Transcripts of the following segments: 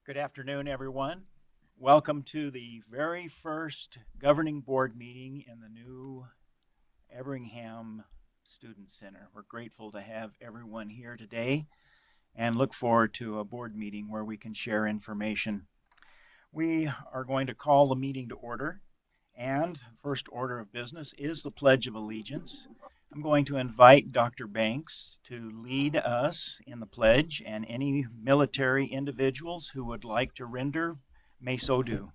Good afternoon, everyone. Welcome to the very first governing board meeting in the new Everingham Student Center. We're grateful to have everyone here today and look forward to a board meeting where we can share information. We are going to call the meeting to order, and first order of business is the Pledge of Allegiance. I'm going to invite Dr. Banks to lead us in the pledge, and any military individuals who would like to render may so do.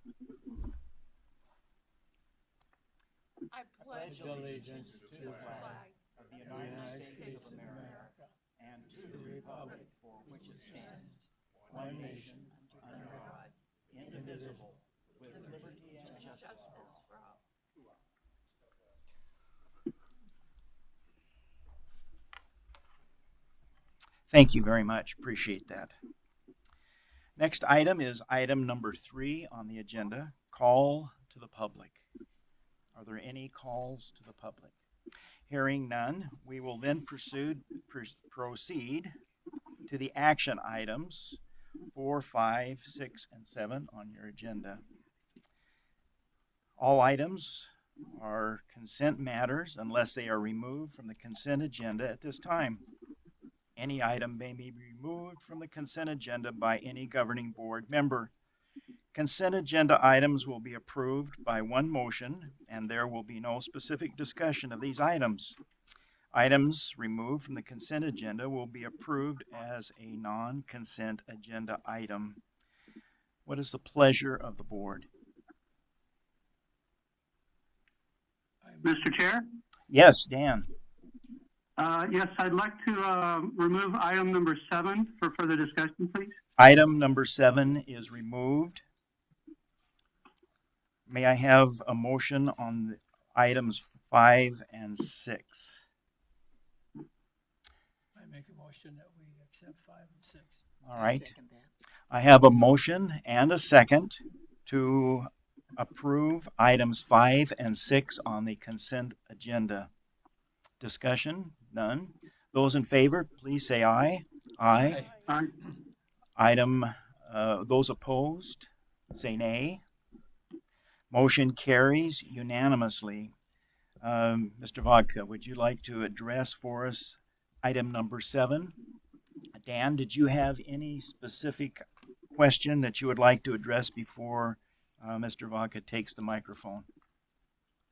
I pledge allegiance to the flag of the United States of America and to the republic for which it stands, one nation, under God, indivisible, with liberty and justice for all. Thank you very much. Appreciate that. Next item is item number 3 on the agenda, call to the public. Are there any calls to the public? Hearing none, we will then proceed to the action items 4, 5, 6, and 7 on your agenda. All items are consent matters unless they are removed from the consent agenda at this time. Any item may be removed from the consent agenda by any governing board member. Consent agenda items will be approved by one motion, and there will be no specific discussion of these items. Items removed from the consent agenda will be approved as a non-consent agenda item. What is the pleasure of the board? Mr. Chair? Yes, Dan. Yes, I'd like to remove item number 7 for further discussion, please. Item number 7 is removed. May I have a motion on items 5 and 6? I make a motion that we accept 5 and 6. All right. I have a motion and a second to approve items 5 and 6 on the consent agenda. Discussion? None. Those in favor, please say aye. Aye. Aye. Those opposed, say nay. Motion carries unanimously. Mr. Vodka, would you like to address for us item number 7? Dan, did you have any specific question that you would like to address before Mr. Vodka takes the microphone?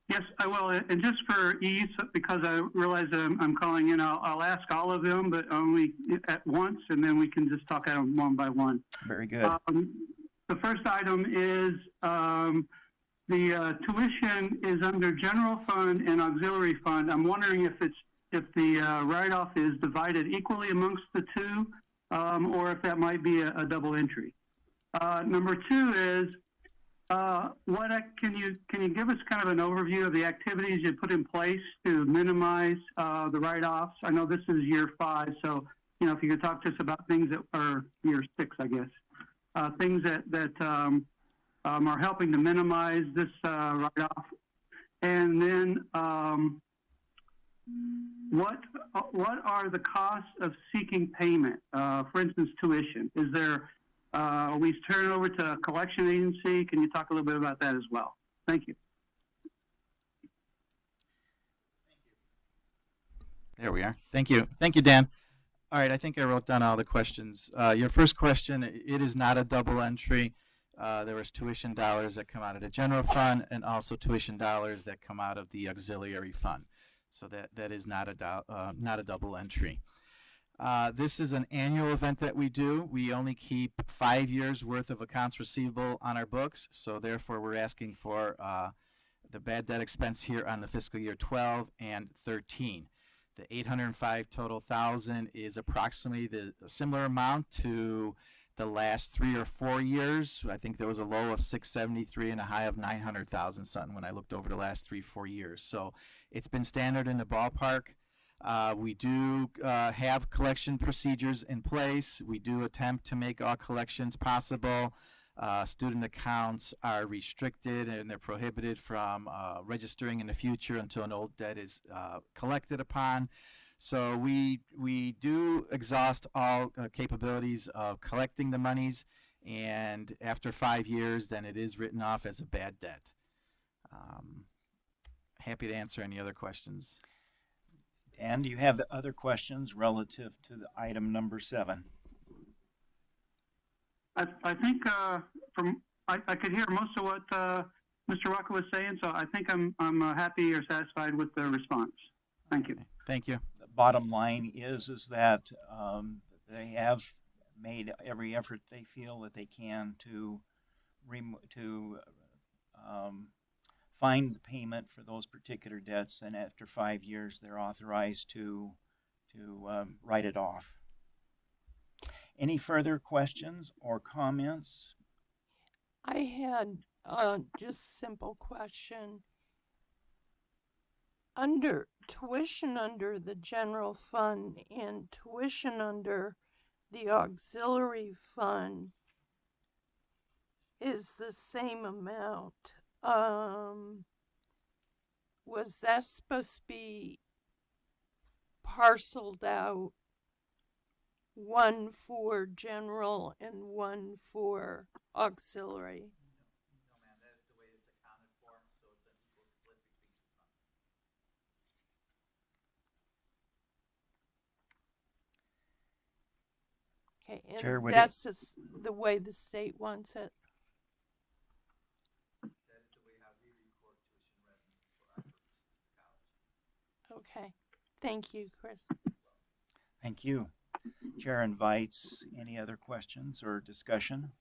Yes, I will. And just for ease, because I realize that I'm calling in, I'll ask all of them, but only at once, and then we can just talk at them one by one. Very good. The first item is the tuition is under general fund and auxiliary fund. I'm wondering if the write-off is divided equally amongst the two, or if that might be a double entry. Number 2 is, can you give us kind of an overview of the activities you put in place to minimize the write-offs? I know this is year 5, so if you could talk to us about things that are year 6, I guess, things that are helping to minimize this write-off, and then what are the costs of seeking payment? For instance, tuition. Is there we turn it over to a collection agency? Can you talk a little bit about that as well? Thank you. There we are. Thank you. Thank you, Dan. All right, I think I wrote down all the questions. Your first question, it is not a double entry. There was tuition dollars that come out of the general fund and also tuition dollars that come out of the auxiliary fund. So that is not a double entry. This is an annual event that we do. We only keep 5 years worth of accounts receivable on our books, so therefore we're asking for the bad debt expense here on the fiscal year 12 and 13. The 805 total thousand is approximately the similar amount to the last 3 or 4 years. I think there was a low of 673 and a high of 900,000 something when I looked over the last 3-4 years. So it's been standard in the ballpark. We do have collection procedures in place. We do attempt to make all collections possible. Student accounts are restricted and they're prohibited from registering in the future until an old debt is collected upon. So we do exhaust all capabilities of collecting the monies, and after 5 years, then it is written off as a bad debt. Happy to answer any other questions. Dan, do you have other questions relative to the item number 7? I think I could hear most of what Mr. Walker was saying, so I think I'm happy or satisfied with the response. Thank you. Okay, thank you. The bottom line is that they have made every effort they feel that they can to find the payment for those particular debts, and after 5 years, they're authorized to write it off. Any further questions or comments? I had just simple question. Under tuition under the general fund and tuition under the auxiliary fund is the same amount. Was that supposed to be parceled out, one for general and one for auxiliary? No, ma'am, that is the way it's accounted for, so it's an equal split between the funds. Okay, and Chair, would it- that's just the way the state wants it. That is the way how we record tuition revenue for our purposes as a college. Okay, thank you, Chris. Thank you. Chair invites any other questions or discussion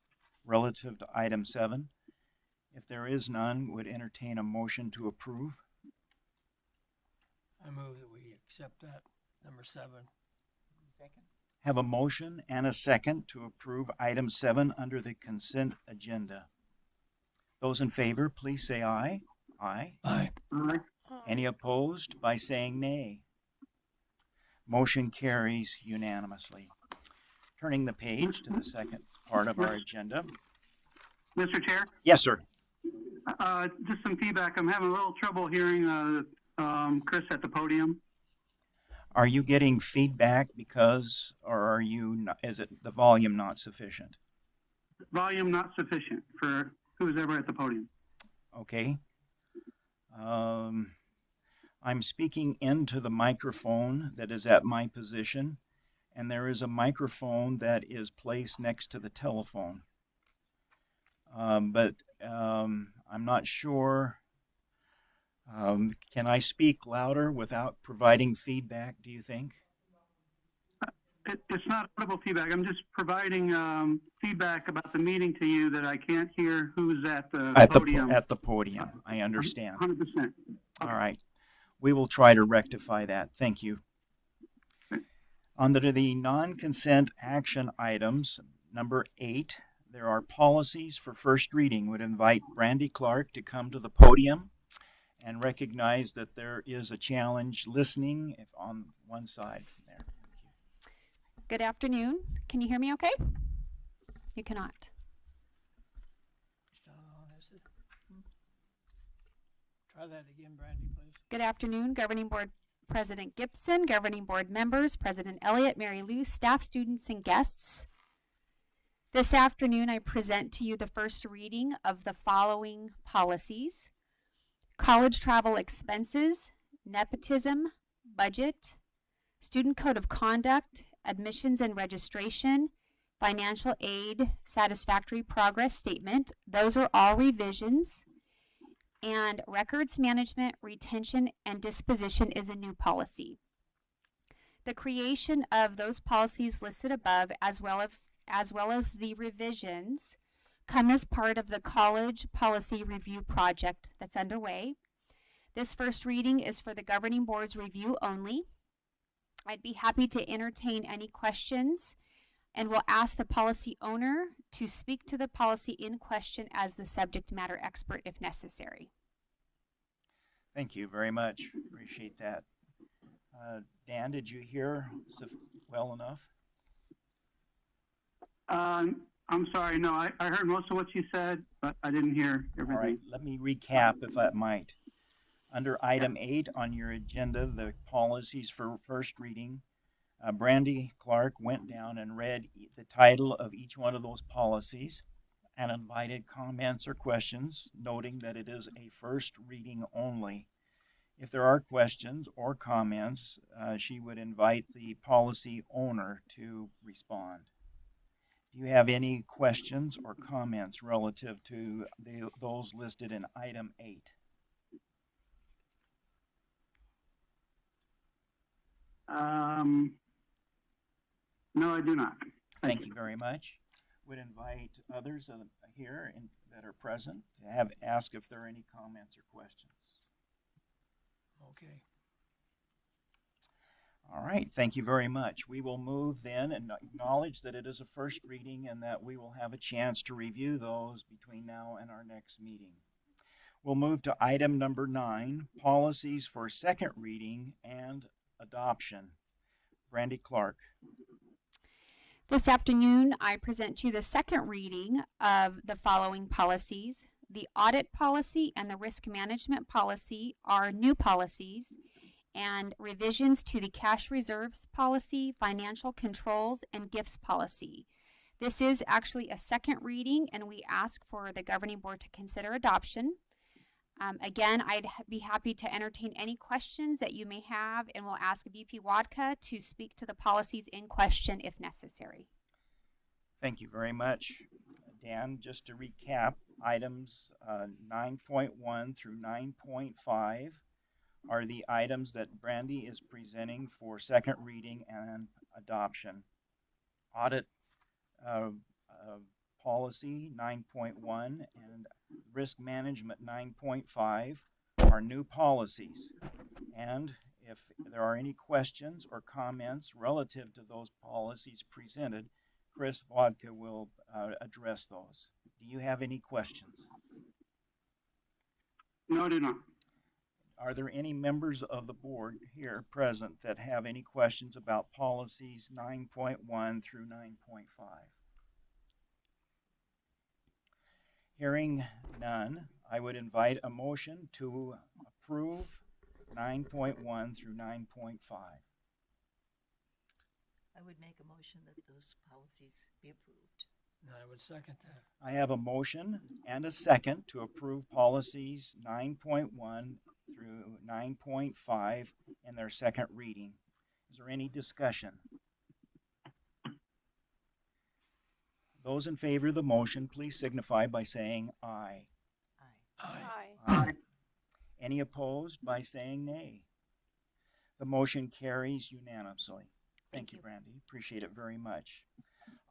relative to item 7. If there is none, would entertain a motion to approve. I move that we accept that, number 7. Second. Have a motion and a second to approve item 7 under the consent agenda. Those in favor, please say aye. Aye. Aye. All right. Any opposed by saying nay? Motion carries unanimously. Turning the page to the second part of our agenda. Mr. Chair, Yes, sir. just some feedback. I'm having a little trouble hearing Chris at the podium. Are you getting feedback because, or are you, is it the volume not sufficient? Volume not sufficient for who's ever at the podium. Okay. I'm speaking into the microphone that is at my position, and there is a microphone that is placed next to the telephone. But I'm not sure. Can I speak louder without providing feedback, do you think? It's not audible feedback. I'm just providing feedback about the meeting to you that I can't hear who's at the podium. At the podium, I understand. 100%. All right. We will try to rectify that. Thank you. Under the non-consent action items, number 8, there are policies for first reading. Would invite Brandy Clark to come to the podium and recognize that there is a challenge listening on one side from there. Good afternoon. Can you hear me okay? You cannot. It's not on, is it? Try that again, Brandy, please. Good afternoon, Governing Board President Gibson, Governing Board members, President Elliott, Mary Lou, staff, students, and guests. This afternoon, I present to you the first reading of the following policies: college travel expenses, nepotism, budget, student code of conduct, admissions and registration, financial aid, satisfactory progress statement. Those are all revisions. And records management, retention, and disposition is a new policy. The creation of those policies listed above, as well as the revisions, come as part of the college policy review project that's underway. This first reading is for the governing board's review only. I'd be happy to entertain any questions, and will ask the policy owner to speak to the policy in question as the subject matter expert if necessary. Thank you very much. Appreciate that. Dan, did you hear well enough? I'm sorry. No, I heard most of what you said, but I didn't hear everything. All right, let me recap if I might. Under item 8 on your agenda, the policies for first reading, Brandy Clark went down and read the title of each one of those policies and invited comments or questions, noting that it is a first reading only. If there are questions or comments, she would invite the policy owner to respond. Do you have any questions or comments relative to those listed in item 8? No, I do not. Thank you very much. Would invite others here that are present to ask if there are any comments or questions. Okay. All right, thank you very much. We will move then and acknowledge that it is a first reading and that we will have a chance to review those between now and our next meeting. We'll move to item number 9, policies for second reading and adoption. Brandy Clark. This afternoon, I present to you the second reading of the following policies. The audit policy and the risk management policy are new policies, and revisions to the cash reserves policy, financial controls, and gifts policy. This is actually a second reading, and we ask for the governing board to consider adoption. Again, I'd be happy to entertain any questions that you may have, and we'll ask VP Wadka to speak to the policies in question if necessary. Thank you very much. Dan, just to recap, items 9.1 through 9.5 are the items that Brandy is presenting for second reading and adoption. Audit policy 9.1 and risk management 9.5 are new policies. And if there are any questions or comments relative to those policies presented, Chris Vodka will address those. Do you have any questions? No, I do not. Are there any members of the board here present that have any questions about policies 9.1 through 9.5? Hearing none, I would invite a motion to approve 9.1 through 9.5. I would make a motion that those policies be approved. And I would second that. I have a motion and a second to approve policies 9.1 through 9.5 in their second reading. Is there any discussion? Those in favor of the motion, please signify by saying aye. Aye. Aye. Aye. Any opposed by saying nay? The motion carries unanimously. Thank you, Brandy. Appreciate it very much.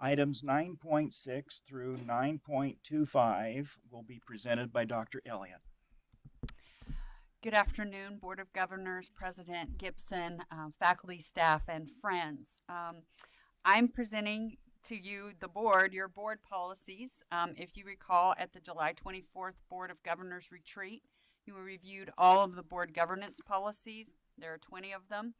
Items 9.6 through 9.25 will be presented by Dr. Elliott. Good afternoon, Board of Governors, President Gibson, faculty, staff, and friends. I'm presenting to you, the board, your board policies. If you recall, at the July 24th Board of Governors retreat, you reviewed all of the board governance policies. There are 20 of them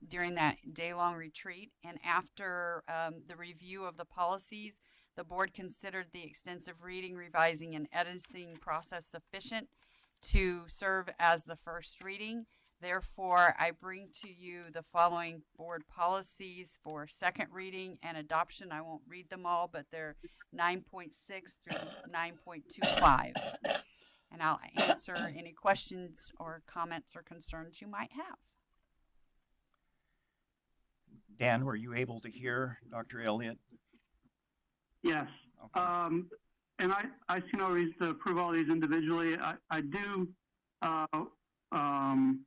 during that day-long retreat. And after the review of the policies, the board considered the extensive reading, revising, and editing process sufficient to serve as the first reading. Therefore, I bring to you the following board policies for second reading and adoption. I won't read them all, but they're 9.6 through 9.25. And I'll answer any questions or comments or concerns you might have. Dan, were you able to hear Dr. Elliott? Yes. Okay. And I see no reason to approve all these individually. I do, I'm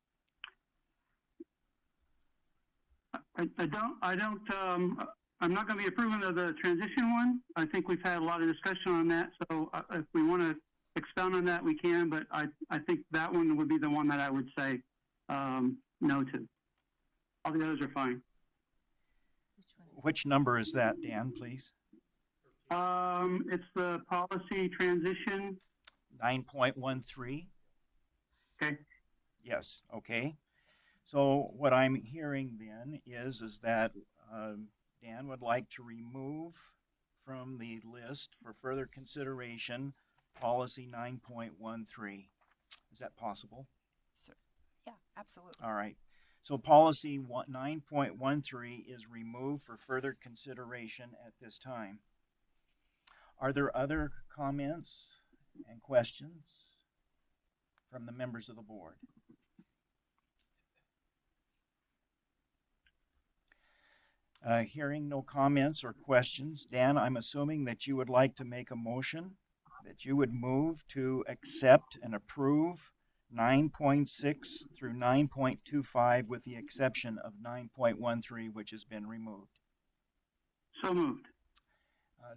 not going to be approving of the transition one. I think we've had a lot of discussion on that. So if we want to expound on that, we can, but I think that one would be the one that I would say no to. All the others are fine. Which number is that, Dan, please? It's the policy transition. 9.13? Okay. Yes, okay. So what I'm hearing then is that Dan would like to remove from the list for further consideration policy 9.13. Is that possible? So, yeah, absolutely. All right. So policy 9.13 is removed for further consideration at this time. Are there other comments and questions from the members of the board? Hearing no comments or questions, Dan, I'm assuming that you would like to make a motion that you would move to accept and approve 9.6 through 9.25 with the exception of 9.13, which has been removed. So moved.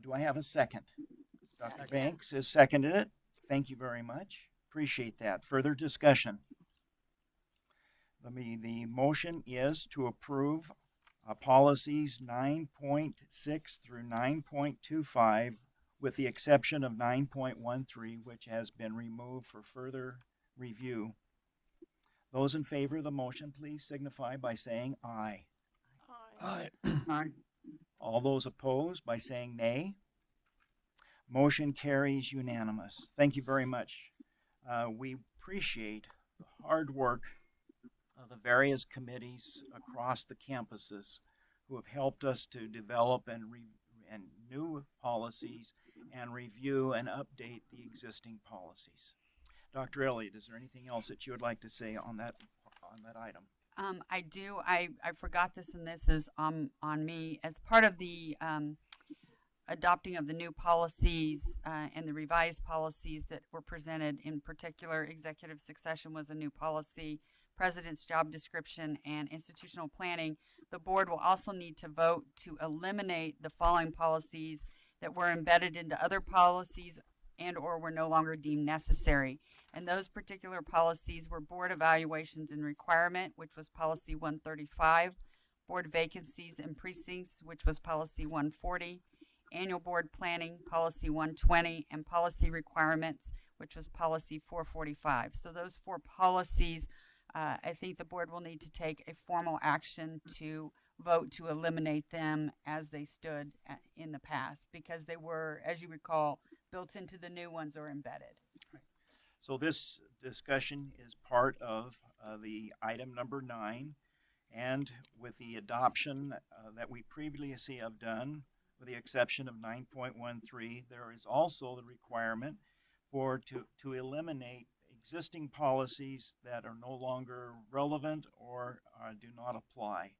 Do I have a second? Dr. Second. Banks has seconded it. Thank you very much. Appreciate that. Further discussion? The motion is to approve policies 9.6 through 9.25 with the exception of 9.13, which has been removed for further review. Those in favor of the motion, please signify by saying aye. Aye. Aye. All those opposed by saying nay. Motion carries unanimous. Thank you very much. We appreciate the hard work of the various committees across the campuses who have helped us to develop and new policies and review and update the existing policies. Dr. Elliott, is there anything else that you would like to say on that item? I do. I forgot this, and this is on me. As part of the adopting of the new policies and the revised policies that were presented, in particular, executive succession was a new policy, president's job description, and institutional planning, the board will also need to vote to eliminate the following policies that were embedded into other policies and or were no longer deemed necessary. And those particular policies were board evaluations and requirement, which was policy 135, board vacancies and precincts, which was policy 140, annual board planning, policy 120, and policy requirements, which was policy 445. So those four policies, I think the board will need to take a formal action to vote to eliminate them as they stood in the past, because they were, as you recall, built into the new ones or embedded. So this discussion is part of the item number 9, and with the adoption that we previously have done, with the exception of 9.13, there is also the requirement to eliminate existing policies that are no longer relevant or do not apply.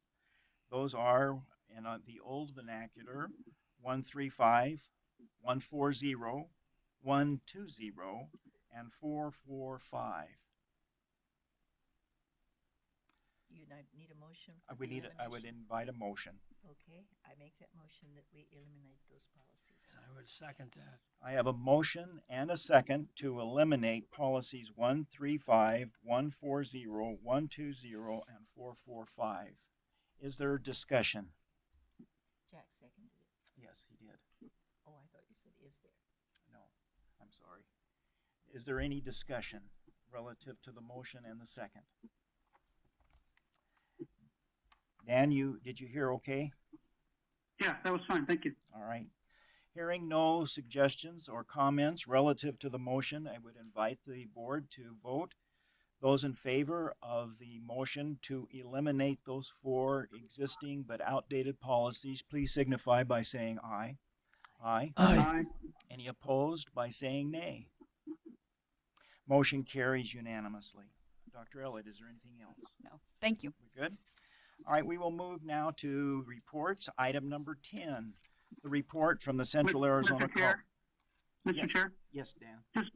Those are, in the old vernacular, 135, 140, 120, and 445. You need a motion? I for would the need. I would elimination? invite a motion. Okay, I make that motion that we eliminate those policies. I would second that. I have a motion and a second to eliminate policies 135, 140, 120, and 445. Is there discussion? Jack seconded it. Yes, he did. Oh, I thought you said is there. No, I'm sorry. Is there any discussion relative to the motion and the second? Dan, did you hear okay? Yeah, that was fine. Thank you. All right. Hearing no suggestions or comments relative to the motion, I would invite the board to vote. Those in favor of the motion to eliminate those 4 existing but outdated policies, please signify by saying aye. Aye. Aye. Any opposed by saying nay? Motion carries unanimously. Dr. Elliott, is there anything else? No, thank you. We good? All right, we will move now to reports. Item number 10, the report from the Central Arizona Mr. Chair? Mr. Yes. Chair? Yes, Dan. Just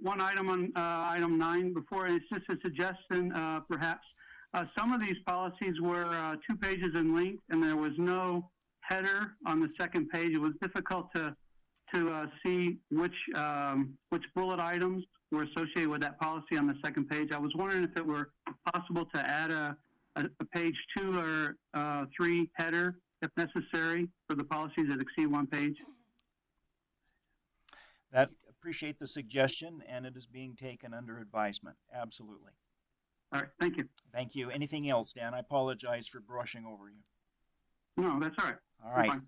one item on item 9 before. It's just a suggestion, perhaps. Some of these policies were 2 pages in length, and there was no header on the second page. It was difficult to see which bullet items were associated with that policy on the second page. I was wondering if it were possible to add a page 2 or 3 header, if necessary, for the policies that exceed 1 page. Appreciate the suggestion, and it is being taken under advisement. Absolutely. All right, thank you. Thank you. Anything else, Dan? I apologize for brushing over you. No, that's all right. All right. Fine.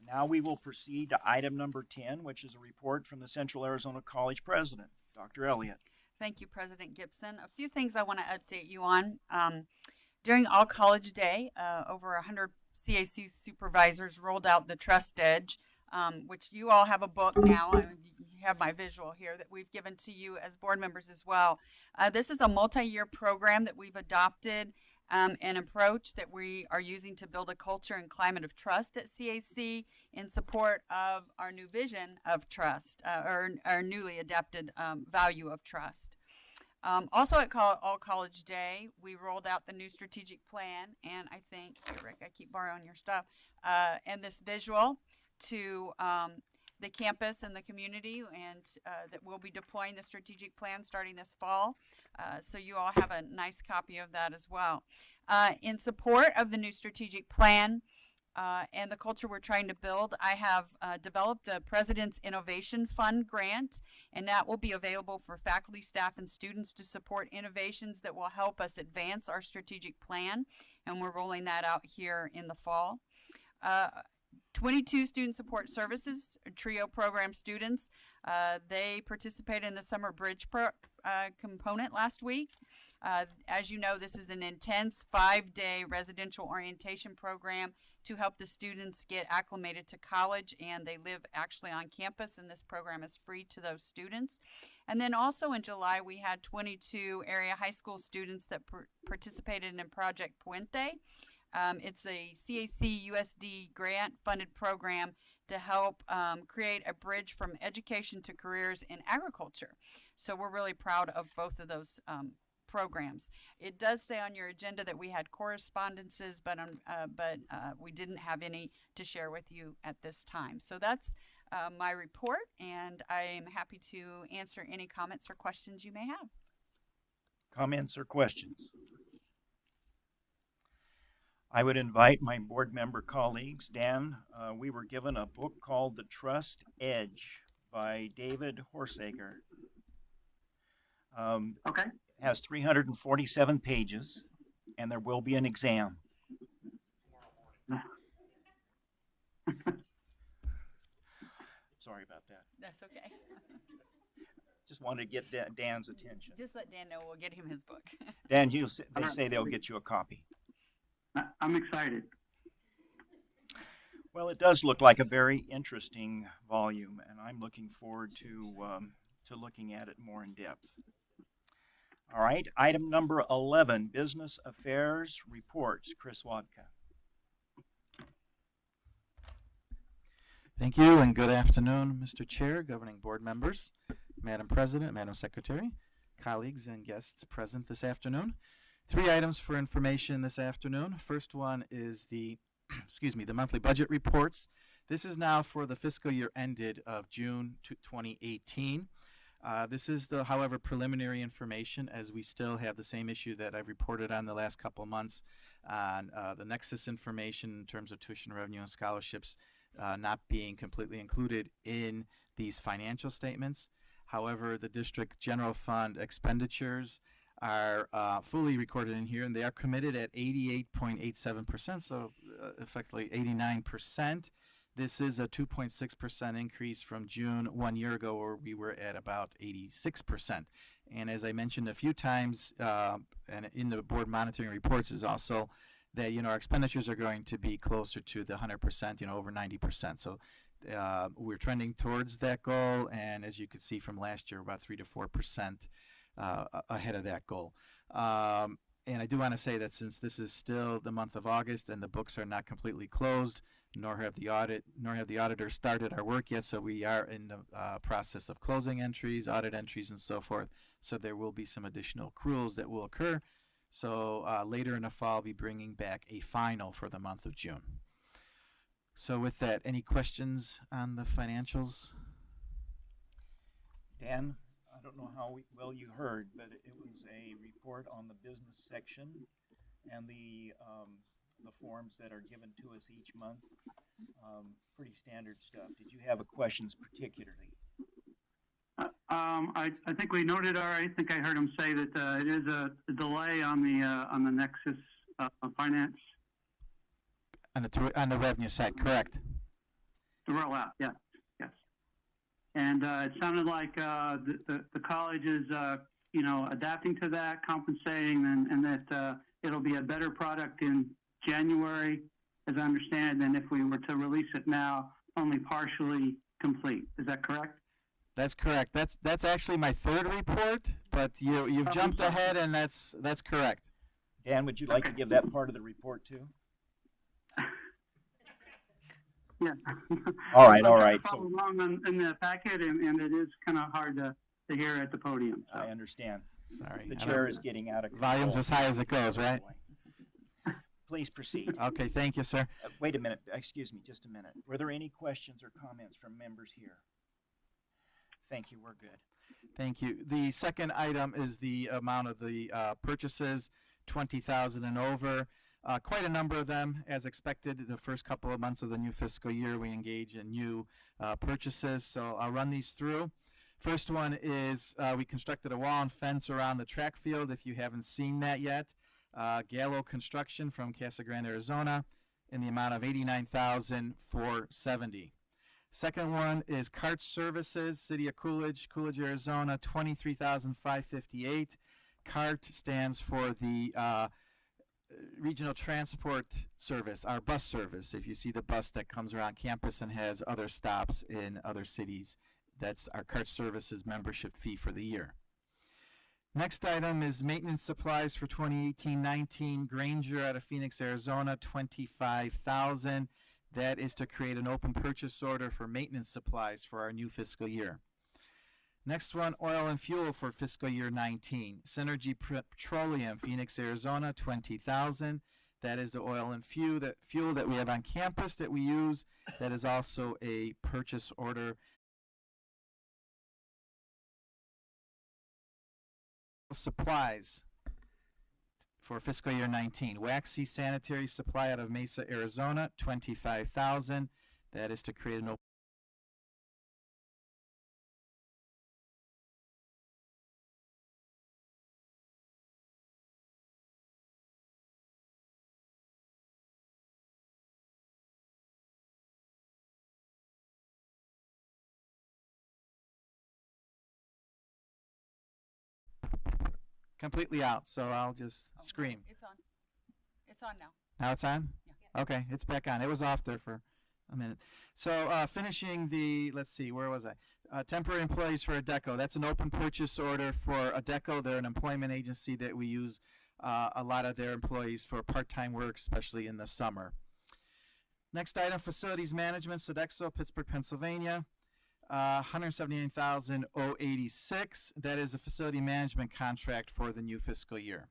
Now we will proceed to item number 10, which is a report from the Central Arizona College President, Dr. Elliott. Thank you, President Gibson. A few things I want to update you on. During All College Day, over 100 CAC supervisors rolled out the Trust Edge, which you all have a book now. And you have my visual here that we've given to you as board members as well. This is a multi-year program that we've adopted, an approach that we are using to build a culture and climate of trust at CAC in support of our new vision of trust, or our newly adapted value of trust. Also at All College Day, we rolled out the new strategic plan, and I think, here, Rick, I keep borrowing your stuff, and this visual to the campus and the community, and that we'll be deploying the strategic plan starting this fall. So you all have a nice copy of that as well. In support of the new strategic plan, and the culture we're trying to build, I have developed a President's Innovation Fund grant, and that will be available for faculty, staff, and students to support innovations that will help us advance our strategic plan, and we're rolling that out here in the fall. 22 Student Support Services, TRIO program students, they participated in the Summer Bridge component last week. As you know, this is an intense 5-day residential orientation program to help the students get acclimated to college, and they live actually on campus, and this program is free to those students. And then also in July, we had 22 area high school students that participated in Project Puente. It's a CAC USD grant funded program to help create a bridge from education to careers in agriculture. So we're really proud of both of those programs. It does say on your agenda that we had correspondences, but we didn't have any to share with you at this time. So that's my report, and I am happy to answer any comments or questions you may have. Comments or questions? I would invite my board member colleagues. Dan, we were given a book called The Trust Edge by David Horsager. Okay. It has 347 pages, and there will be an exam. Sorry about that. That's okay. Just wanted to get Dan's attention. Just let Dan know we'll get him his book. Dan, they say they'll get you a copy. I'm excited. Well, it does look like a very interesting volume, and I'm looking forward to looking at it more in depth. All right, item number 11, Business Affairs Reports. Chris Wadka. Thank you, and good afternoon, Mr. Chair, governing board members, Madam President, Madam Secretary, colleagues, and guests present this afternoon. 3 items for information this afternoon. First one is the, the monthly budget reports. This is now for the fiscal year ended of June 2018. This is the, however, preliminary information, as we still have the same issue that I've reported on the last couple of months on the nexus information in terms of tuition revenue and scholarships not being completely included in these financial statements. However, the district general fund expenditures are fully recorded in here, and they are committed at 88.87%, so effectively 89%. This is a 2.6% increase from June 1 year ago, where we were at about 86%. And as I mentioned a few times, and in the board monitoring reports, is also that our expenditures are going to be closer to the 100%, over 90%. So we're trending towards that goal, and as you can see from last year, about 3 to 4% ahead of that goal. And I do want to say that since this is still the month of August and the books are not completely closed, nor have the auditors started our work yet, so we are in the process of closing entries, audit entries, and so forth. So there will be some additional accruals that will occur. So later in the fall, I'll be bringing back a final for the month of June. So with that, any questions on the financials? Dan, I don't know how well you heard, but it was a report on the business section and the forms that are given to us each month. Pretty standard stuff. Did you have questions particularly? I think we noted, or I think I heard him say that it is a delay on the Nexus finance. On the revenue side, correct. The rollout, yes. And it sounded like the college is, adapting to that, compensating, and that it'll be a better product in January, as I understand, than if we were to release it now, only partially complete. Is that correct? That's correct. That's actually my third report, but you've Oh, jumped I'm sorry. ahead, and that's correct. Dan, would you like to Okay. give that part of the report too? Yeah. All right, I'm all trying right, to so- follow along in the packet, and it is kind of hard to hear at the podium. So. I understand. Sorry. The I chair don't- is getting out of control. Volume's as high as it goes, right? Please proceed. Okay, thank you, sir. Wait a minute, excuse me, just a minute. Were there any questions or comments from members here? Thank you, we're good. Thank you. The second item is the amount of the purchases, 20,000 and over. Quite a number of them, as expected. The first couple of months of the new fiscal year, we engage in new purchases. So I'll run these through. First one is we constructed a wall and fence around the track field. If you haven't seen that yet, Gallo Construction from Casa Grande, Arizona, in the amount of $89,470. Second one is Cart Services, City of Coolidge, Coolidge, Arizona, $23,558. CART stands for the Regional Transport Service, our bus service. If you see the bus that comes around campus and has other stops in other cities, that's our CART Services membership fee for the year. Next item is maintenance supplies for 2018-19. Granger out of Phoenix, Arizona, $25,000. That is to create an open purchase order for maintenance supplies for our new fiscal year. Next one, oil and fuel for fiscal year 19. Synergy Petroleum, Phoenix, Arizona, $20,000. That is the oil and fuel that we have on campus that we use. That is also a purchase order. Supplies for fiscal year 19. Waxy Sanitary Supply out of Mesa, Arizona, $25,000. That is to create an open completely out, so I'll just scream. It's on. It's on now. Now it's on? Yeah. Okay, it's back on. It was off there for a minute. So finishing the, let's see, where was I? Temporary employees for Adecco. That's an open purchase order for Adecco. They're an employment agency that we use a lot of their employees for part-time work, especially in the summer. Next item, facilities management, Sodexo, Pittsburgh, Pennsylvania. $179,086. That is a facility management contract for the new fiscal year.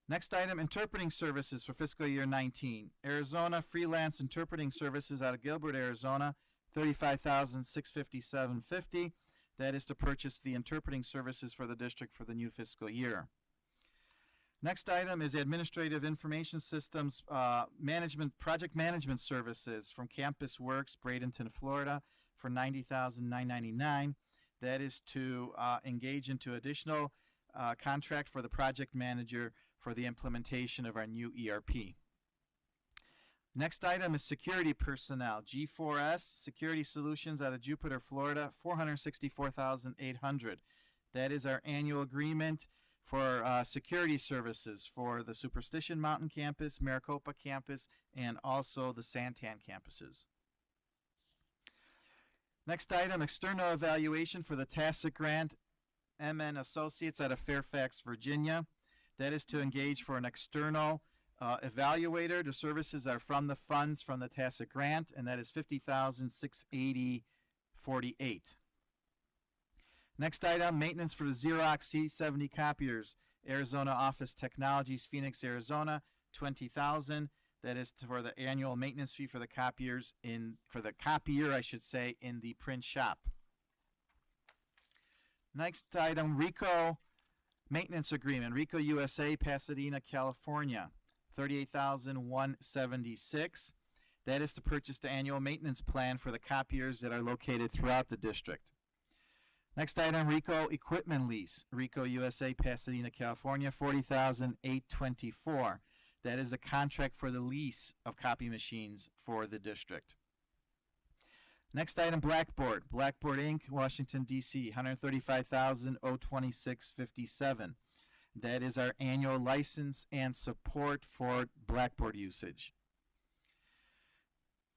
Next item, interpreting services for fiscal year 19. Arizona Freelance Interpreting Services out of Gilbert, Arizona, $35,657.50. That is to purchase the interpreting services for the district for the new fiscal year. Next item is Administrative Information Systems Project Management Services from Campus Works, Bradenton, Florida, for $90,999. That is to engage into additional contract for the project manager for the implementation of our new ERP. Next item is security personnel. G4S Security Solutions out of Jupiter, Florida, $464,800. That is our annual agreement for security services for the Superstition Mountain campus, Maricopa campus, and also the Santan campuses. Next item, external evaluation for the tacit grant, MN Associates out of Fairfax, Virginia. That is to engage for an external evaluator. The services are from the funds from the tacit grant, and that is $50,680.48. Next item, maintenance for the Xerox C70 copiers, Arizona Office Technologies, Phoenix, Arizona, $20,000. That is for the annual maintenance fee for the copiers for the copier, I should say, in the print shop. Next item, RICO maintenance agreement, RICO USA, Pasadena, California, $38,176. That is to purchase the annual maintenance plan for the copiers that are located throughout the district. Next item, RICO equipment lease, RICO USA, Pasadena, California, $40,824. That is a contract for the lease of copy machines for the district. Next item, Blackboard Inc., Washington, D.C., $135,026.57. That is our annual license and support for Blackboard usage.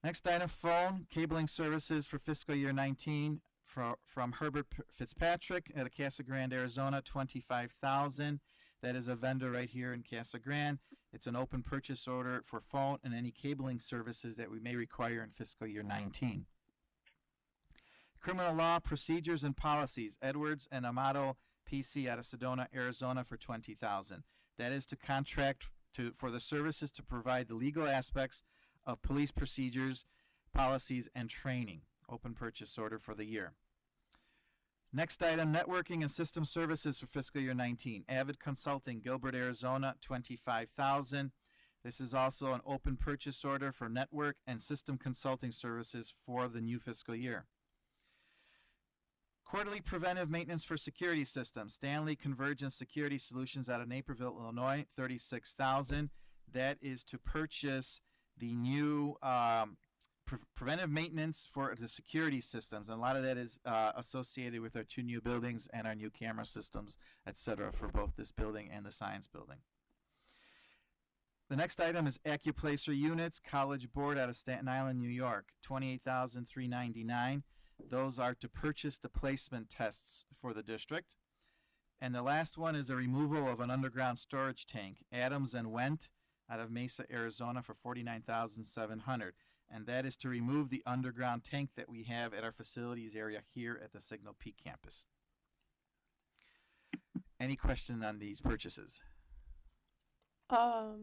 Next item, phone cabling services for fiscal year 19 from Herbert Fitzpatrick at Casa Grande, Arizona, $25,000. That is a vendor right here in Casa Grande. It's an open purchase order for phone and any cabling services that we may require in fiscal year 19. Criminal law procedures and policies, Edwards and Amato PC out of Sedona, Arizona for $20,000. That is to contract for the services to provide the legal aspects of police procedures, policies, and training. Open purchase order for the year. Next item, networking and system services for fiscal year 19. Avid Consulting, Gilbert, Arizona, $25,000. This is also an open purchase order for network and system consulting services for the new fiscal year. Quarterly preventive maintenance for security systems. Stanley Convergence Security Solutions out of Naperville, Illinois, $36,000. That is to purchase the new preventive maintenance for the security systems, and a lot of that is associated with our 2 new buildings and our new camera systems, etc., for both this building and the science building. The next item is Accuplacer units, College Board out of Staten Island, New York, $28,399. Those are to purchase the placement tests for the district. And the last one is a removal of an underground storage tank, Adams and Wendt out of Mesa, Arizona for $49,700. And that is to remove the underground tank that we have at our facilities area here at the Signal Peak campus. Any questions on these purchases? I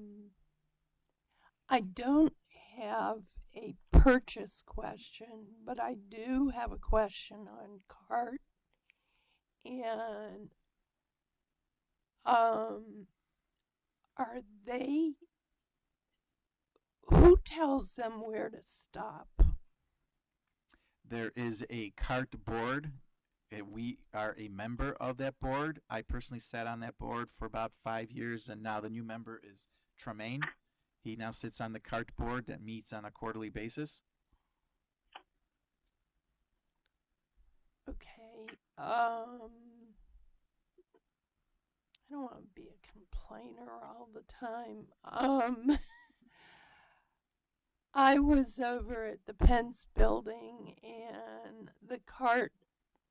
don't have a purchase question, but I do have a question on cart. And are they, who tells them where to stop? There is a cart board. We are a member of that board. I personally sat on that board for about 5 years, and now the new member is Tremaine. He now sits on the cart board that meets on a quarterly basis. Okay. I don't want to be a complainer all the time. I was over at the Pence building and the cart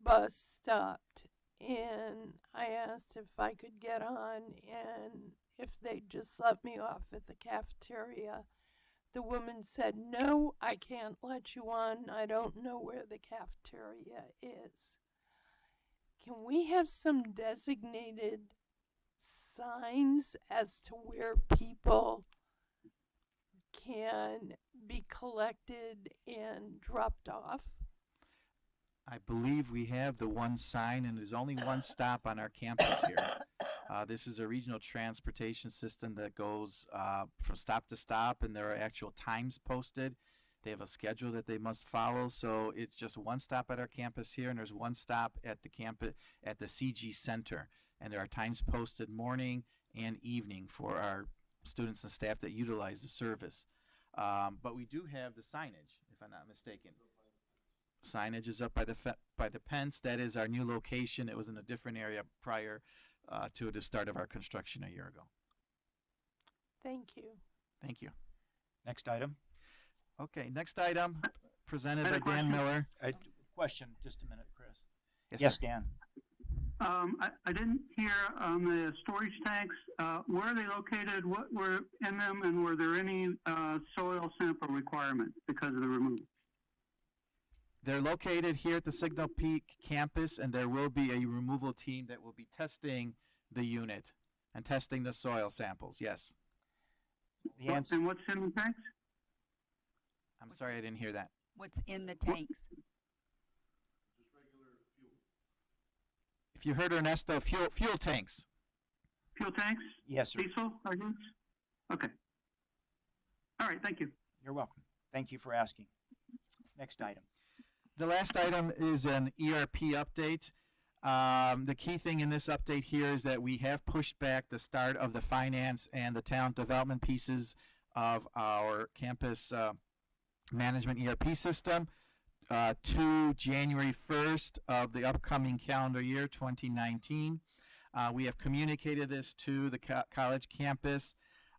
bus stopped, and I asked if I could get on and if they'd just let me off at the cafeteria. The woman said, "No, I can't let you on. I don't know where the cafeteria is." Can we have some designated signs as to where people can be collected and dropped off? I believe we have the one sign, and there's only one stop on our campus here. This is a regional transportation system that goes from stop to stop, and there are actual times posted. They have a schedule that they must follow, so it's just one stop at our campus here, and there's one stop at the campus at the CG Center, and there are times posted morning and evening for our students and staff that utilize the service. But we do have the signage, if I'm not mistaken. Signage is up by the Pence. That is our new location. It was in a different area prior to the start of our construction a year ago. Thank you. Thank you. Next item. Okay, next item presented I by had a Dan question. Miller. Question, just a minute, Chris. Yes, Yes, sir. Dan. I didn't hear on the storage tanks, where are they located, what were in them, and were there any soil sample requirements because of the removal? They're located here at the Signal Peak campus, and there will be a removal team that will be testing the unit and testing the soil samples. Yes. The answer. And what's in the tanks? I'm sorry, I didn't hear that. What's in the tanks? If you heard Ernesto, fuel tanks. Fuel tanks? Yes, sir. Diesel, I guess? Okay. All right, thank you. You're welcome. Thank you for asking. Next item. The last item is an ERP update. The key thing in this update here is that we have pushed back the start of the finance and the talent development pieces of our campus management ERP system to January 1st of the upcoming calendar year, 2019. We have communicated this to the college campus.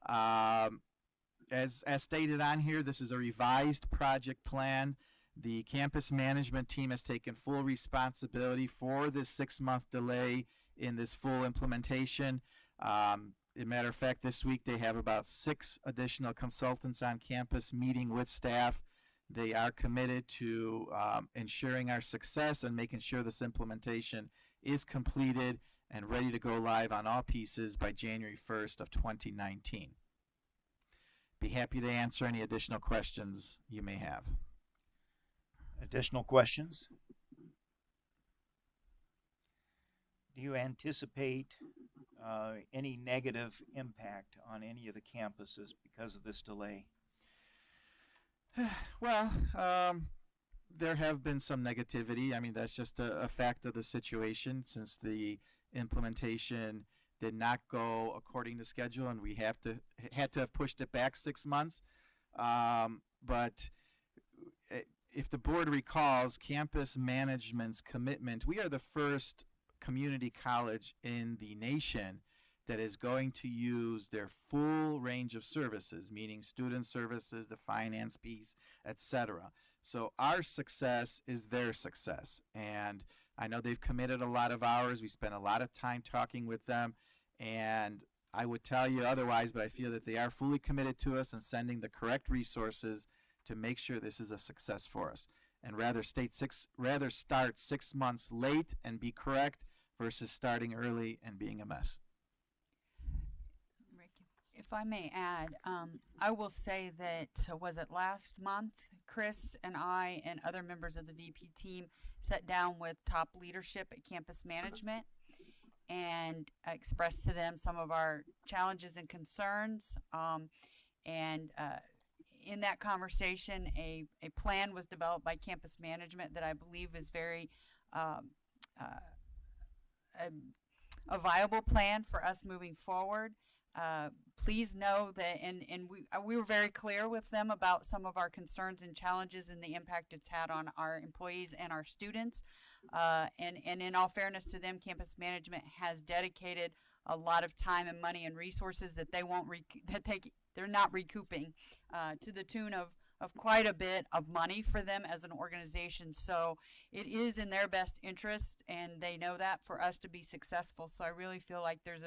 As stated on here, this is a revised project plan. The campus management team has taken full responsibility for this 6-month delay in this full implementation. As a matter of fact, this week they have about 6 additional consultants on campus meeting with staff. They are committed to ensuring our success and making sure this implementation is completed and ready to go live on all pieces by January 1st of 2019. Be happy to answer any additional questions you may have. Additional questions? Do you anticipate any negative impact on any of the campuses because of this delay? Well, there have been some negativity. I mean, that's just a fact of the situation since the implementation did not go according to schedule, and we had to have pushed it back 6 months. But if the board recalls, campus management's commitment, we are the first community college in the nation that is going to use their full range of services, meaning student services, the finance piece, etc. So our success is their success. And I know they've committed a lot of hours. We spent a lot of time talking with them. And I would tell you otherwise, but I feel that they are fully committed to us and sending the correct resources to make sure this is a success for us. And rather start 6 months late and be correct versus starting early and being a mess. If I may add, I will say that, was it last month, Chris and I and other members of the VP team sat down with top leadership at campus management and expressed to them some of our challenges and concerns. In that conversation, a plan was developed by campus management that I believe is very a viable plan for us moving forward. Please know that, and we were very clear with them about some of our concerns and challenges and the impact it's had on our employees and our students. And in all fairness to them, campus management has dedicated a lot of time and money and resources that they won't they're not recouping to the tune of quite a bit of money for them as an organization. So it is in their best interest, and they know that, for us to be successful. So I really feel like there's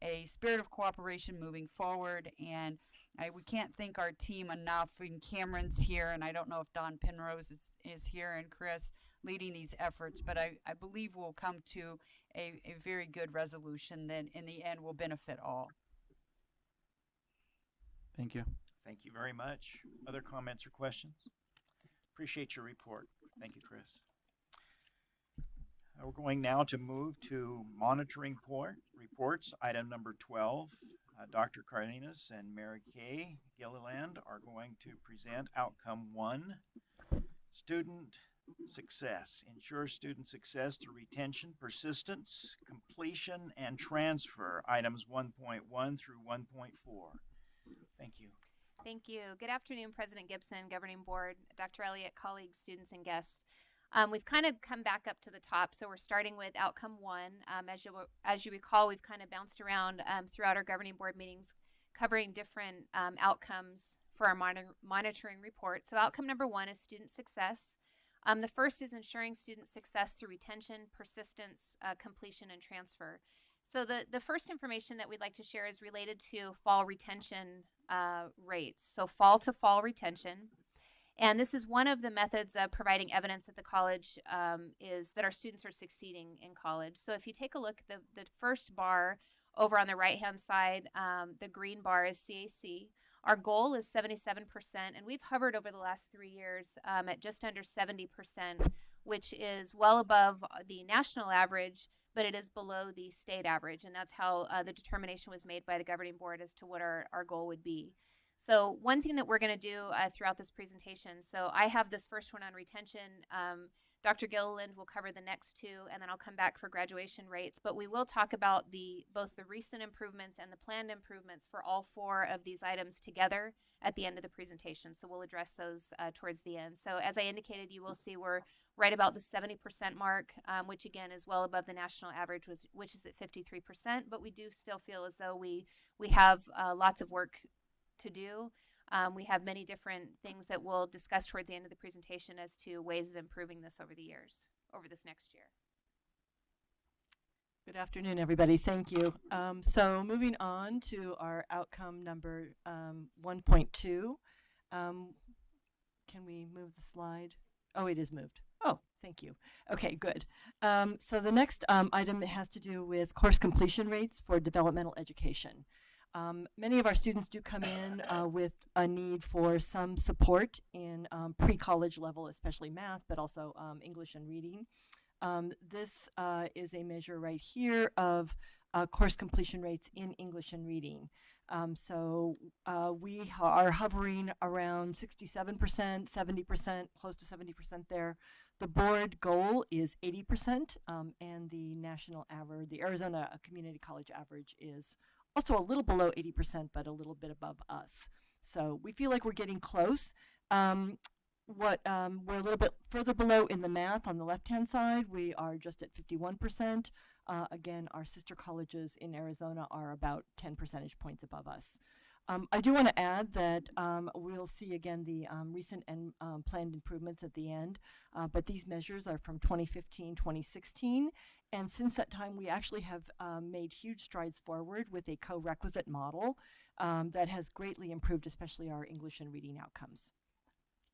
a spirit of cooperation moving forward, and we can't thank our team enough. And Cameron's here, and I don't know if Don Penrose is here, and Chris leading these efforts, but I believe we'll come to a very good resolution that in the end will benefit all. Thank you. Thank you very much. Other comments or questions? Appreciate your report. Thank you, Chris. We're going now to move to monitoring reports. Item number 12. Dr. Cardenas and Mary Kay Gilliland are going to present outcome 1, student success. Ensure student success through retention, persistence, completion, and transfer. Items 1.1 through 1.4. Thank you. Thank you. Good afternoon, President Gibson, Governing Board, Dr. Elliott, colleagues, students, and guests. We've kind of come back up to the top, so we're starting with outcome 1. As you recall, we've kind of bounced around throughout our Governing Board meetings, covering different outcomes for our monitoring report. So outcome number 1 is student success. The first is ensuring student success through retention, persistence, completion, and transfer. So the first information that we'd like to share is related to fall retention rates. So fall to fall retention. And this is one of the methods of providing evidence at the college is that our students are succeeding in college. So if you take a look, the first bar over on the right-hand side, the green bar is CAC. Our goal is 77%, and we've hovered over the last 3 years at just under 70%, which is well above the national average, but it is below the state average, and that's how the determination was made by the governing board as to what our goal would be. So one thing that we're going to do throughout this presentation, so I have this first one on retention. Dr. Gilliland will cover the next two, and then I'll come back for graduation rates. But we will talk about both the recent improvements and the planned improvements for all four of these items together at the end of the presentation. So we'll address those towards the end. So as I indicated, you will see we're right about the 70% mark, which again is well above the national average, which is at 53%. But we do still feel as though we have lots of work to do. We have many different things that we'll discuss towards the end of the presentation as to ways of improving this over the years, over this next year. Good afternoon, everybody. Thank you. So moving on to our outcome number 1.2. Can we move the slide? Oh, it is moved. Oh, thank you. Okay, good. So the next item has to do with course completion rates for developmental education. Many of our students do come in with a need for some support in pre-college level, especially math, but also English and reading. This is a measure right here of course completion rates in English and reading. So we are hovering around 67%, 70%, close to 70% there. The board goal is 80%, and the national average, the Arizona Community College average is also a little below 80%, but a little bit above us. So we feel like we're getting close. We're a little bit further below in the math on the left-hand side. We are just at 51%. Again, our sister colleges in Arizona are about 10 percentage points above us. I do want to add that we'll see again the recent and planned improvements at the end, but these measures are from 2015, 2016, and since that time we actually have made huge strides forward with a co-requisite model that has greatly improved especially our English and reading outcomes.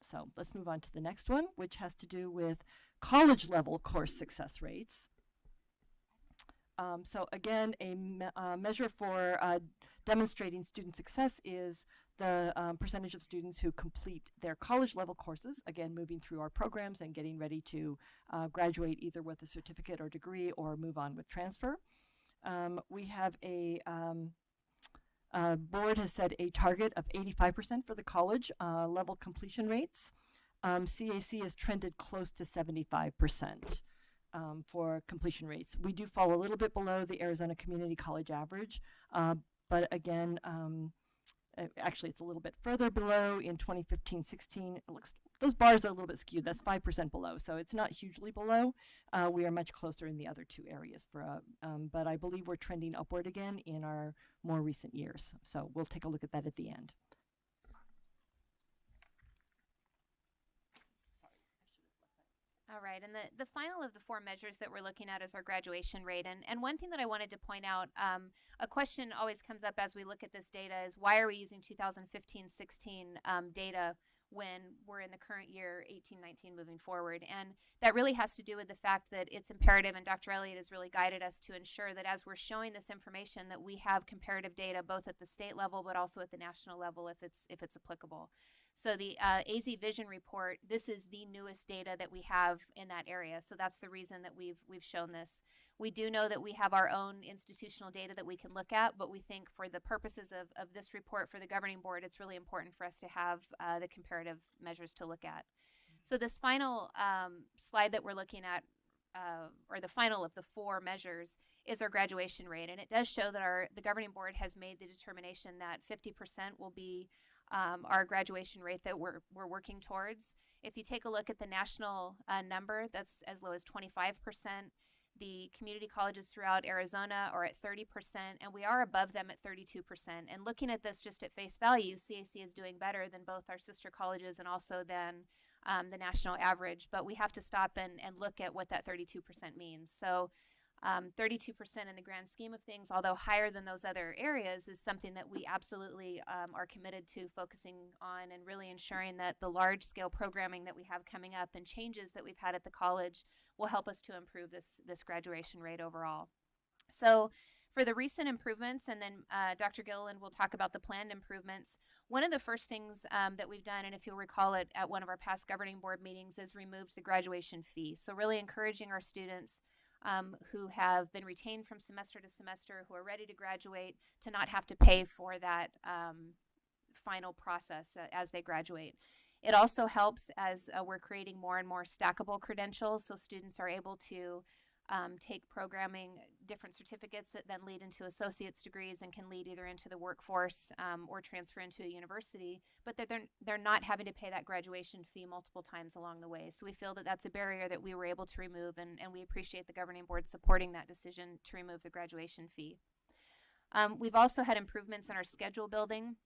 So let's move on to the next one, which has to do with college level course success rates. So again, a measure for demonstrating student success is the percentage of students who complete their college level courses, again moving through our programs and getting ready to graduate either with a certificate or degree or move on with transfer. We have a board has set a target of 85% for the college level completion rates. CAC has trended close to 75%. For completion rates. We do fall a little bit below the Arizona Community College average, but again, actually it's a little bit further below in 2015-16. It looks, those bars are a little bit skewed. That's 5% below, so it's not hugely below. We are much closer in the other two areas, but I believe we're trending upward again in our more recent years. So we'll take a look at that at the end. All right, and the final of the four measures that we're looking at is our graduation rate. And one thing that I wanted to point out, a question always comes up as we look at this data is why are we using 2015-16 data when we're in the current year, 18-19, moving forward? And that really has to do with the fact that it's imperative, and Dr. Elliott has really guided us to ensure that as we're showing this information that we have comparative data both at the state level but also at the national level if it's applicable. So the AZ Vision report, this is the newest data that we have in that area. So that's the reason that we've shown this. We do know that we have our own institutional data that we can look at, but we think for the purposes of this report for the governing board, it's really important for us to have the comparative measures to look at. So this final slide that we're looking at, or the final of the four measures, is our graduation rate. And it does show that the governing board has made the determination that 50% will be our graduation rate that we're working towards. If you take a look at the national number, that's as low as 25%. The community colleges throughout Arizona are at 30%, and we are above them at 32%. And looking at this just at face value, CAC is doing better than both our sister colleges and also than the national average. But we have to stop and look at what that 32% means. So 32% in the grand scheme of things, although higher than those other areas, is something that we absolutely are committed to focusing on and really ensuring that the large-scale programming that we have coming up and changes that we've had at the college will help us to improve this graduation rate overall. So for the recent improvements, and then Dr. Gilliland will talk about the planned improvements, one of the first things that we've done, and if you'll recall it at one of our past governing board meetings, is removed the graduation fee. So really encouraging our students who have been retained from semester to semester, who are ready to graduate, to not have to pay for that final process as they graduate. It also helps as we're creating more and more stackable credentials, so students are able to take programming, different certificates that then lead into associate's degrees and can lead either into the workforce or transfer into a university, but they're not having to pay that graduation fee multiple times along the way. So we feel that that's a barrier that we were able to remove, and we appreciate the governing board supporting that decision to remove the graduation fee. We've also had improvements in our schedule building.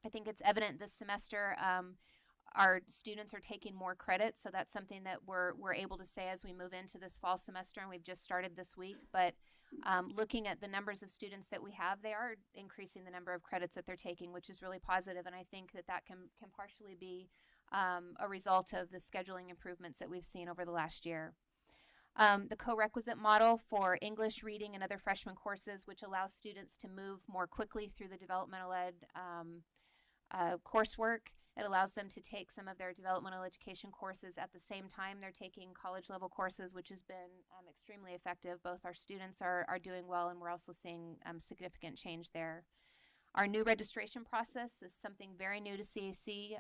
I think it's evident this semester our students are taking more credits, so that's something that we're able to say as we move into this fall semester, and we've just started this week. But looking at the numbers of students that we have, they are increasing the number of credits that they're taking, which is really positive, and I think that can partially be a result of the scheduling improvements that we've seen over the last year. The co-requisite model for English, reading, and other freshman courses, which allows students to move more quickly through the developmental ed coursework. It allows them to take some of their developmental education courses at the same time they're taking college level courses, which has been extremely effective. Both our students are doing well, and we're also seeing significant change there. Our new registration process is something very new to CAC.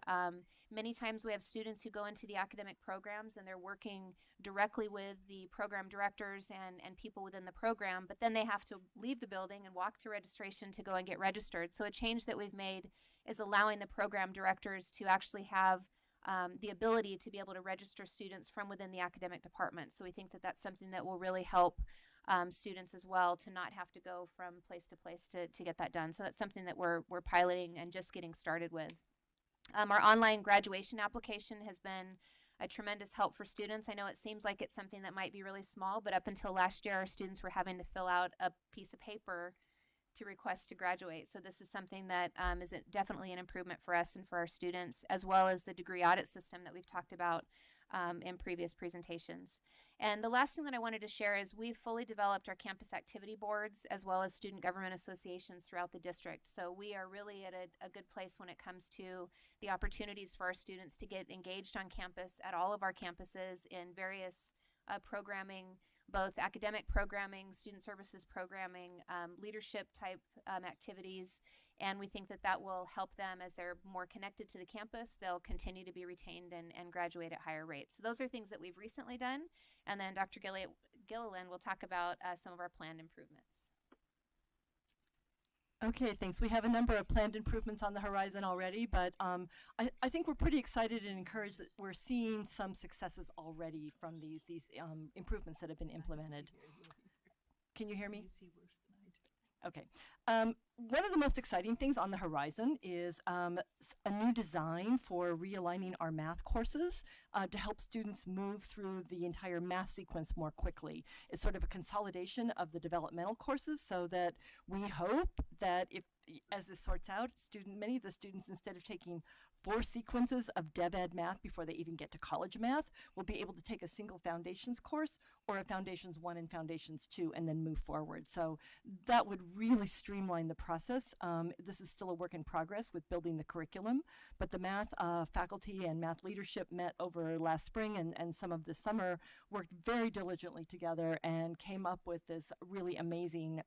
Many times we have students who go into the academic programs and they're working directly with the program directors and people within the program, but then they have to leave the building and walk to registration to go and get registered. So a change that we've made is allowing the program directors to actually have the ability to be able to register students from within the academic department. So we think that that's something that will really help students as well, to not have to go from place to place to get that done. So that's something that we're piloting and just getting started with. Our online graduation application has been a tremendous help for students. I know it seems like it's something that might be really small, but up until last year, our students were having to fill out a piece of paper to request to graduate. So this is something that is definitely an improvement for us and for our students, as well as the degree audit system that we've talked about in previous presentations. And the last thing that I wanted to share is we've fully developed our campus activity boards as well as student government associations throughout the district. So we are really at a good place when it comes to the opportunities for our students to get engaged on campus at all of our campuses in various programming, both academic programming, student services programming, leadership type activities, and we think that will help them as they're more connected to the campus. They'll continue to be retained and graduate at higher rates. So those are things that we've recently done, and then Dr. Gilliland will talk about some of our planned improvements. Okay, thanks. We have a number of planned improvements on the horizon already, but I think we're pretty excited and encouraged that we're seeing some successes already from these improvements that have been implemented. Can you hear me? Okay. One of the most exciting things on the horizon is a new design for realigning our math courses to help students move through the entire math sequence more quickly. It's sort of a consolidation of the developmental courses so that we hope that as this sorts out, many of the students, instead of taking 4 sequences of Dev Ed math before they even get to college math, will be able to take a single Foundations course or a Foundations 1 and Foundations 2 and then move forward. So that would really streamline the process. This is still a work in progress with building the curriculum, but the math faculty and math leadership met over last spring and some of this summer, worked very diligently together and came up with this really amazing,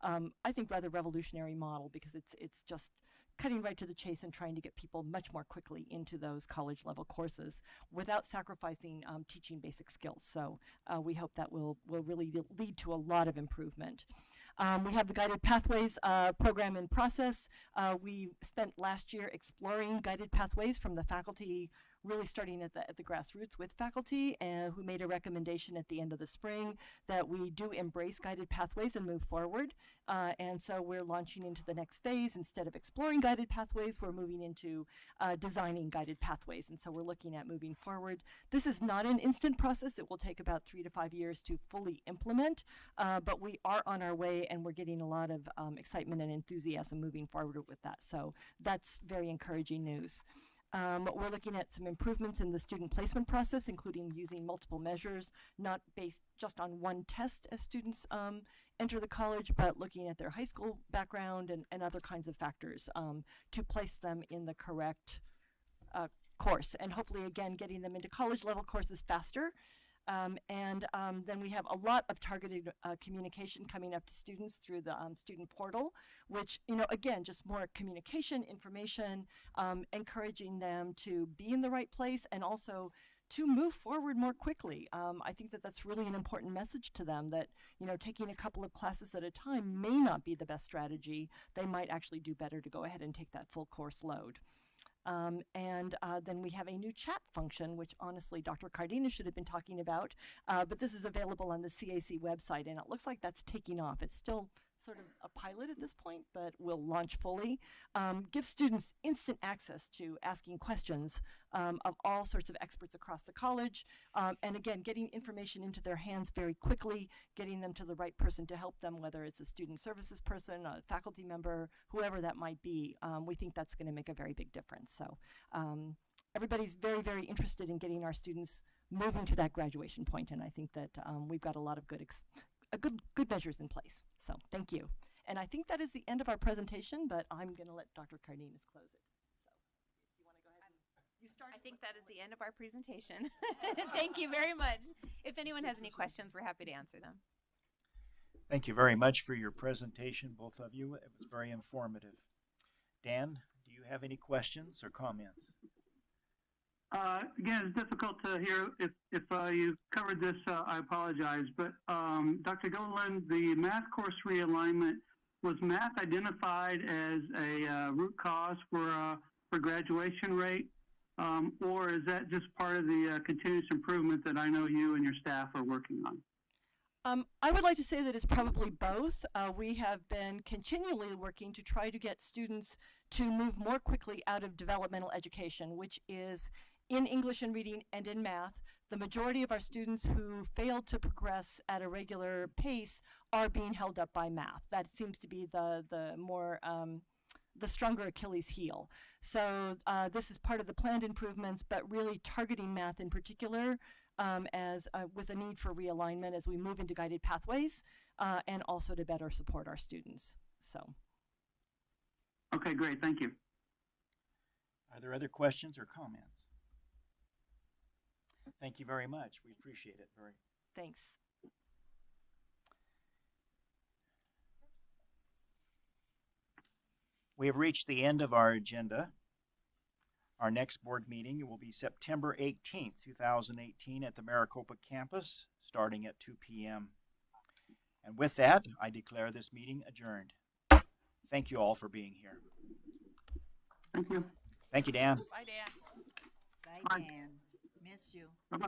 I think rather revolutionary model, because it's just cutting right to the chase and trying to get people much more quickly into those college level courses without sacrificing teaching basic skills. So we hope that will really lead to a lot of improvement. We have the Guided Pathways program in process. We spent last year exploring guided pathways from the faculty, really starting at the grassroots with faculty, who made a recommendation at the end of the spring that we do embrace guided pathways and move forward. And so we're launching into the next phase. Instead of exploring guided pathways, we're moving into designing guided pathways. And so we're looking at moving forward. This is not an instant process. It will take about 3 to 5 years to fully implement, but we are on our way, and we're getting a lot of excitement and enthusiasm moving forward with that. So that's very encouraging news. We're looking at some improvements in the student placement process, including using multiple measures, not based just on one test as students enter the college, but looking at their high school background and other kinds of factors to place them in the correct course, and hopefully, again, getting them into college level courses faster. Then we have a lot of targeted communication coming up to students through the student portal, which, again, just more communication, information, encouraging them to be in the right place and also to move forward more quickly. I think that that's really an important message to them that, taking a couple of classes at a time may not be the best strategy. They might actually do better to go ahead and take that full course load. Then we have a new chat function, which honestly Dr. Cardina should have been talking about, but this is available on the CAC website, and it looks like that's taking off. It's still sort of a pilot at this point, but will launch fully. Give students instant access to asking questions of all sorts of experts across the college, and again, getting information into their hands very quickly, getting them to the right person to help them, whether it's a student services person, a faculty member, whoever that might be. We think that's going to make a very big difference. So everybody's very, very interested in getting our students moving to that graduation point, and I think that we've got a lot of good measures in place. So thank you. And I think that is the end of our presentation, but I'm going to let Dr. Cardenas close it. So you want to go ahead and you start? I think that is the end of our presentation. Thank you very much. If anyone has any questions, we're happy to answer them. Thank you very much for your presentation, both of you. It was very informative. Dan, do you have any questions or comments? Again, it's difficult to hear. If you covered this, I apologize. But Dr. Golan, the math course realignment, was math identified as a root cause for graduation rate, or is that just part of the continuous improvement that I know you and your staff are working on? I would like to say that it's probably both. We have been continually working to try to get students to move more quickly out of developmental education, which is in English and reading and in math. The majority of our students who fail to progress at a regular pace are being held up by math. That seems to be the more the stronger Achilles heel. So this is part of the planned improvements, but really targeting math in particular, as with a need for realignment as we move into guided pathways, and also to better support our students. So. Okay, great. Thank you. Are there other questions or comments? Thank you very much. We appreciate it. Thanks. We have reached the end of our agenda. Our next board meeting will be September 18th, 2018 at the Maricopa campus, starting at 2 p.m. And with that, I declare this meeting adjourned. Thank you all for being here. Thank you. Thank you, Dan. Bye, Dan. Bye, Dan. Miss you. Bye-bye.